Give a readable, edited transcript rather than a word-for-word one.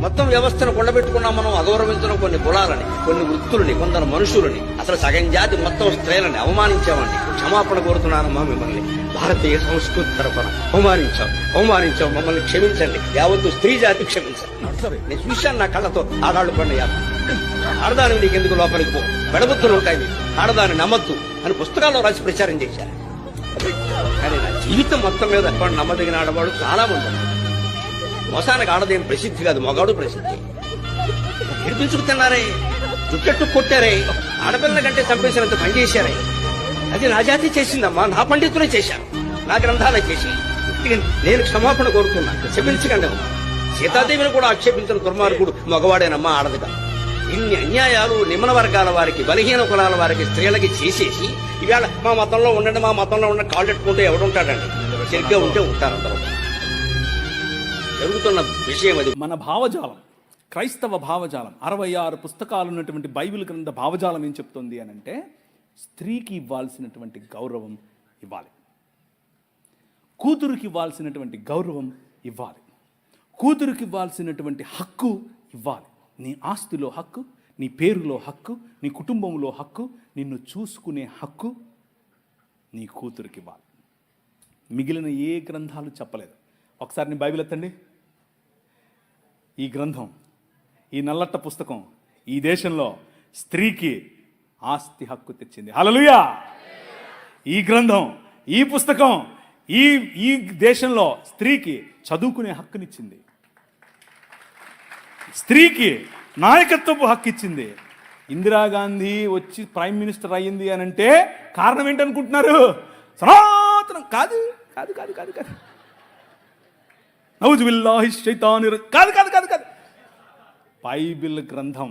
మొత్తం వ్యవస్థను కొండబెట్టుకున్నాం మనం. అగౌరవించడం కొన్ని కులాలని, కొన్ని వృత్తులని, కొందరు మనుషులని, అసలు సగం జాతి మొత్తం స్త్రీలని అవమానించామండి. క్షమాపణ కోరుతున్నానమ్మా మిమ్మల్ని. భారతీయ సంస్కృతి తరఫున అవమానించాం. మమ్మల్ని క్షమించండి. యావత్తు స్త్రీ జాతి క్షమించండి. నేను చూశాను నా కళ్ళతో. ఆడాళ్ళు పండి ఆడదాని నీకు ఎందుకు లోపలికి పో, పెడబుత్తులు ఉంటాయి మీకు, ఆడదాని నమ్మద్దు అని పుస్తకాల్లో రాసి ప్రచారం చేశారు. కానీ నా జీవితం మొత్తం మీద నమ్మదగిన ఆడవాడు చాలా మంది ఉన్నారు. మోసానికి ఆడదేం ప్రసిద్ధి కాదు, మగాడు ప్రసిద్ధి. ఏడిపించుకుతున్నారే, జుట్టెట్టు కొట్టారే, ఆడపిల్లల కంటే చంపేసినంత పని చేశారే. అది నా జాతి చేసిందమ్మా, నా పండితులే చేశాను, నా గ్రంథాలే చేసి. నేను క్షమాపణ కోరుతున్నా, క్షమించకండి అమ్మా. సీతాదేవిని కూడా ఆక్షేపించిన దుర్మార్గుడు మగవాడేనమ్మా, ఆడదుగా. ఇన్ని అన్యాయాలు నిమ్న వర్గాల వారికి, బలహీన కులాల వారికి, స్త్రీలకి చేసేసి ఇవాళ మా మతంలో ఉండండి, మా మతంలో ఉండండి కాళ్ళెట్టుకుంటే ఎవడుంటాడండి? సరిగ్గా ఉంటే ఉంటారు అందరూ. జరుగుతున్న విషయం అది. మన భావజాలం, క్రైస్తవ భావజాలం, 66 పుస్తకాలు ఉన్నటువంటి బైబిల్ గ్రంథ భావజాలం ఏం చెప్తుంది అని అంటే, స్త్రీకి ఇవ్వాల్సినటువంటి గౌరవం ఇవ్వాలి, కూతురుకి ఇవ్వాల్సినటువంటి గౌరవం ఇవ్వాలి, కూతురుకి ఇవ్వాల్సినటువంటి హక్కు ఇవ్వాలి. నీ ఆస్తిలో హక్కు, నీ పేరులో హక్కు, నీ కుటుంబంలో హక్కు, నిన్ను చూసుకునే హక్కు నీ కూతురికి ఇవ్వాలి. మిగిలిన ఏ గ్రంథాలు చెప్పలేదు. ఒకసారి నీ బైబిల్ ఎత్తండి. ఈ గ్రంథం, ఈ నల్లట్ట పుస్తకం ఈ దేశంలో స్త్రీకి ఆస్తి హక్కు తెచ్చింది. హల్లెలూయా! ఈ గ్రంథం, ఈ పుస్తకం ఈ దేశంలో స్త్రీకి చదువుకునే హక్కునిచ్చింది, స్త్రీకి నాయకత్వపు హక్కు ఇచ్చింది. ఇందిరాగాంధీ వచ్చి ప్రైమ్ మినిస్టర్ అయ్యింది అని అంటే కారణం ఏంటనుకుంటున్నారు? సనాతనం కాదు కాదు కాదు కాదు కాదు నౌజుబిల్లాహి శైతానిర్ కాదు కాదు కాదు కాదు బైబిల్ గ్రంథం